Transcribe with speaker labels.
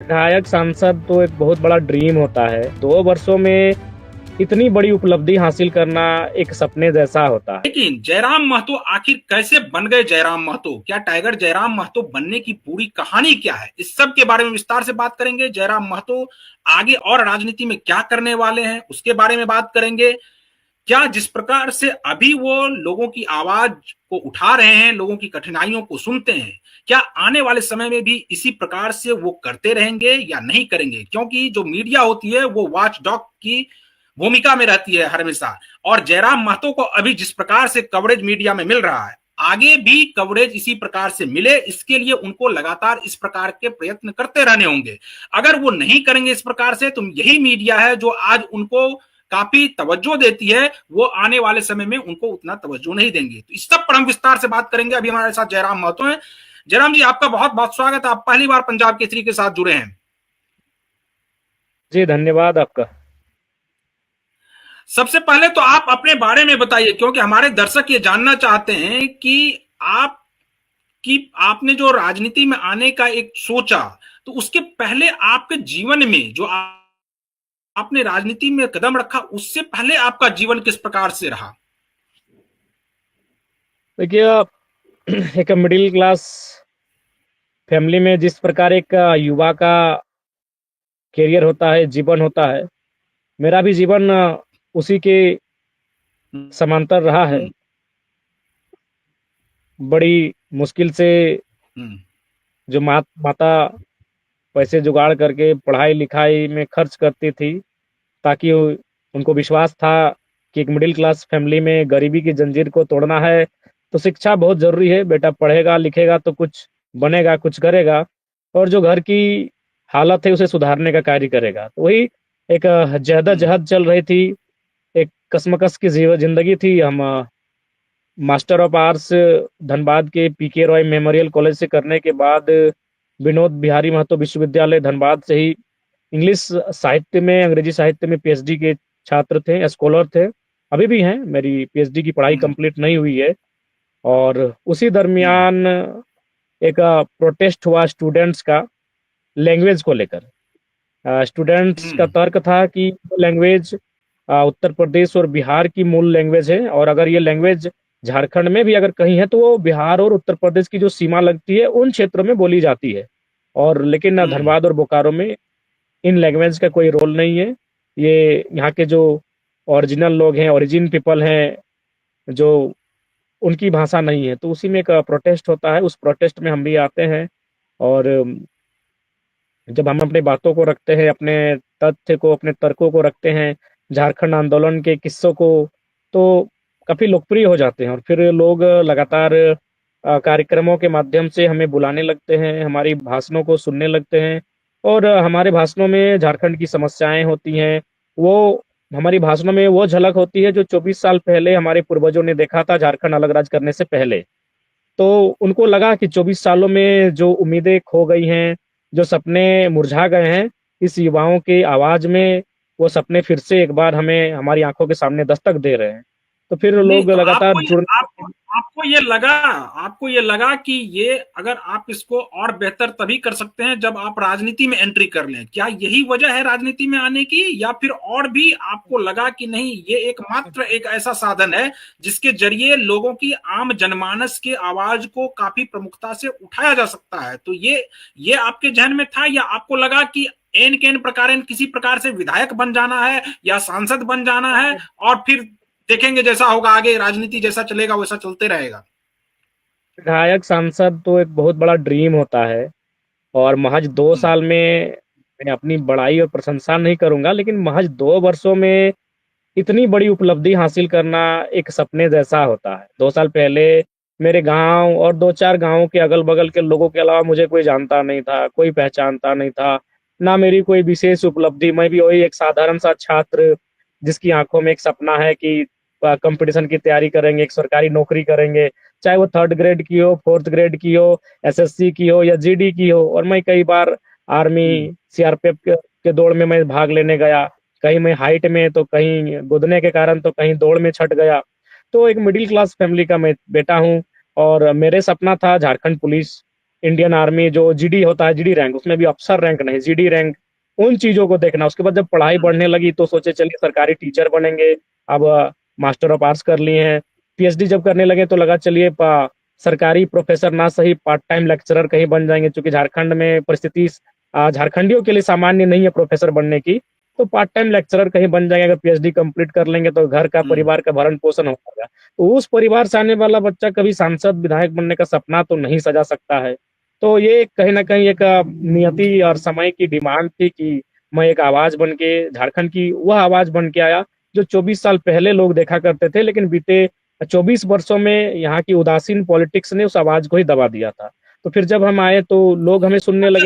Speaker 1: विधायक सांसद तो एक बहुत बड़ा ड्रीम होता है। 2 वर्षों में इतनी बड़ी उपलब्धि हासिल करना एक सपने जैसा होता है।
Speaker 2: लेकिन जयराम महतो आखिर कैसे बन गए जयराम महतो? क्या टाइगर जयराम महतो बनने की पूरी कहानी क्या है? इस सब के बारे में विस्तार से बात करेंगे। जयराम महतो आगे और राजनीति में क्या करने वाले हैं उसके बारे में बात करेंगे। क्या जिस प्रकार से अभी वो लोगों की आवाज को उठा रहे हैं, लोगों की कठिनाइयों को सुनते हैं, क्या आने वाले समय में भी इसी प्रकार से वो करते रहेंगे या नहीं करेंगे? क्योंकि जो मीडिया होती है वो वॉच डॉग की भूमिका में रहती है हमेशा। और जयराम महतो को अभी जिस प्रकार से कवरेज मीडिया में मिल रहा है, आगे भी कवरेज इसी प्रकार से मिले, इसके लिए उनको लगातार इस प्रकार के प्रयत्न करते रहने होंगे। अगर वो नहीं करेंगे इस प्रकार से, तो यही मीडिया है जो आज उनको काफी तवज्जो देती है, वो आने वाले समय में उनको उतना तवज्जो नहीं देंगे। तो इस सब पर हम विस्तार से बात करेंगे। अभी हमारे साथ जयराम महतो हैं। जयराम जी, आपका बहुत बहुत स्वागत है। आप पहली बार पंजाब केसरी के साथ जुड़े हैं।
Speaker 1: जी, धन्यवाद आपका।
Speaker 2: सबसे पहले तो आप अपने बारे में बताइए, क्योंकि हमारे दर्शक ये जानना चाहते हैं कि आप कि आपने जो राजनीति में आने का एक सोचा, तो उसके पहले आपके जीवन में जो आपने राजनीति में कदम रखा, उससे पहले आपका जीवन किस प्रकार से रहा?
Speaker 1: देखिए, एक मिडिल क्लास फैमिली में जिस प्रकार एक युवा का करियर होता है, जीवन होता है, मेरा भी जीवन उसी के समांतर रहा है।
Speaker 2: हम्म।
Speaker 1: बड़ी मुश्किल से
Speaker 2: हम्म।
Speaker 1: जो माता पैसे जुगाड़ करके पढ़ाई लिखाई में खर्च करती थी, ताकि उनको विश्वास था कि एक मिडिल क्लास फैमिली में गरीबी की जंजीर को तोड़ना है, तो शिक्षा बहुत ज़रूरी है। बेटा पढ़ेगा लिखेगा तो कुछ बनेगा, कुछ करेगा, और जो घर की हालत है उसे सुधारने का कार्य करेगा। तो वही एक
Speaker 2: हम्म।
Speaker 1: जहद चल रही थी। एक कश्मकश की जिंदगी थी। हम मास्टर ऑफ आर्ट्स धनबाद के पीके रॉय मेमोरियल कॉलेज से करने के बाद विनोद बिहारी महतो विश्वविद्यालय धनबाद से ही इंग्लिश साहित्य में, अंग्रेजी साहित्य में पीएचडी के छात्र थे, स्कॉलर थे, अभी भी हैं। मेरी पीएचडी की पढ़ाई
Speaker 2: हम्म।
Speaker 1: कंप्लीट नहीं हुई है। और उसी
Speaker 2: हम्म।
Speaker 1: दरमियान एक प्रोटेस्ट हुआ स्टूडेंट्स का, लैंग्वेज को लेकर। स्टूडेंट्स का
Speaker 2: हम्म।
Speaker 1: तर्क था कि लैंग्वेज उत्तर प्रदेश और बिहार की मूल लैंग्वेज है, और अगर ये लैंग्वेज झारखंड में भी अगर कहीं है तो वो बिहार और उत्तर प्रदेश की जो सीमा लगती है उन क्षेत्रों में बोली जाती है। और लेकिन
Speaker 2: हम्म।
Speaker 1: धनबाद और बोकारो में इन लैंग्वेज का कोई रोल नहीं है। ये यहाँ के जो ओरिजिनल लोग हैं, ओरिजिन पीपल हैं, जो उनकी भाषा नहीं है। तो उसी में एक प्रोटेस्ट होता है, उस प्रोटेस्ट में हम भी आते हैं। और जब हम अपनी बातों को रखते हैं, अपने तथ्य को, अपने तर्कों को रखते हैं, झारखंड आंदोलन के किस्सों को, तो काफी लोकप्रिय हो जाते हैं। और फिर लोग लगातार कार्यक्रमों के माध्यम से हमें बुलाने लगते हैं, हमारी भाषणों को सुनने लगते हैं। और हमारे भाषणों में झारखंड की समस्याएं होती हैं, वो हमारी भाषणों में वो झलक होती है जो 24 साल पहले हमारे पूर्वजों ने देखा था झारखंड अलग राज्य करने से पहले। तो उनको लगा कि 24 सालों में जो उम्मीदें खो गई हैं, जो सपने मुरझा गए हैं, इस युवाओं की आवाज में वो सपने फिर से एक बार हमें हमारी आंखों के सामने दस्तक दे रहे हैं। तो फिर
Speaker 2: नहीं,
Speaker 1: लोग
Speaker 2: तो
Speaker 1: लगातार जुड़ने।
Speaker 2: आपको ये लगा कि ये अगर आप इसको और बेहतर तभी कर सकते हैं जब आप राजनीति में एंट्री कर लें। क्या यही वजह है राजनीति में आने की, या फिर और भी आपको लगा कि नहीं, ये एकमात्र एक ऐसा साधन है जिसके जरिए लोगों की आम जनमानस के आवाज को काफी प्रमुखता से उठाया जा सकता है? तो ये आपके जहन में था, या आपको लगा कि एन के एन प्रकार किसी प्रकार से विधायक बन जाना है या सांसद बन जाना है, और फिर देखेंगे जैसा होगा आगे, राजनीति जैसा चलेगा वैसा चलते रहेगा?
Speaker 1: विधायक सांसद तो एक बहुत बड़ा ड्रीम होता है। और महज दो
Speaker 2: हम्म।
Speaker 1: साल में मैं अपनी बड़ाई और प्रशंसा नहीं करूंगा, लेकिन महज 2 वर्षों में इतनी बड़ी उपलब्धि हासिल करना एक सपने जैसा होता है। 2 साल पहले मेरे गांव और दो चार गांवों के अगल बगल के लोगों के अलावा मुझे कोई जानता नहीं था, कोई पहचानता नहीं था, ना मेरी कोई विशेष उपलब्धि। मैं भी वही एक साधारण सा छात्र जिसकी आंखों में एक सपना है कि कंपटीशन की तैयारी करेंगे, एक सरकारी नौकरी करेंगे, चाहे वो 3rd ग्रेड की हो, 4th ग्रेड की हो, एसएससी की हो या जीडी की हो। और मैं कई बार आर्मी,
Speaker 2: हम्म।
Speaker 1: सीआरपीएफ के दौड़ में मैं भाग लेने गया। कहीं मैं हाइट में, तो कहीं गुदने के कारण, तो कहीं दौड़ में छट गया। तो एक मिडिल क्लास फैमिली का मैं बेटा हूँ, और मेरे सपना था झारखंड पुलिस। इंडियन आर्मी जो जीडी होता है, जीडी रैंक, उसमें भी अफसर रैंक नहीं, जीडी रैंक, उन चीजों को देखना। उसके बाद जब पढ़ाई बढ़ने लगी तो सोचे चलिए सरकारी टीचर बनेंगे। अब मास्टर ऑफ आर्ट्स कर लिए हैं, पीएचडी जब करने लगे तो लगा चलिए सरकारी प्रोफेसर ना सही पार्ट टाइम लेक्चरर कहीं बन जाएंगे, क्योंकि झारखंड में परिस्थिति झारखंडियों के लिए सामान्य नहीं है प्रोफेसर बनने की, तो पार्ट टाइम लेक्चरर कहीं बन जाएंगे। अगर पीएचडी कंप्लीट कर लेंगे तो घर का परिवार का भरण पोषण हो जाएगा। तो उस परिवार से आने वाला बच्चा कभी सांसद विधायक बनने का सपना तो नहीं सजा सकता है। तो ये कहीं ना कहीं एक नियति और समय की डिमांड थी कि मैं एक आवाज बन के, झारखंड की वह आवाज बन के आया जो 24 साल पहले लोग देखा करते थे, लेकिन बीते 24 वर्षों में यहाँ की उदासीन पॉलिटिक्स ने उस आवाज को ही दबा दिया था। तो फिर जब हम आए तो लोग हमें सुनने लगे।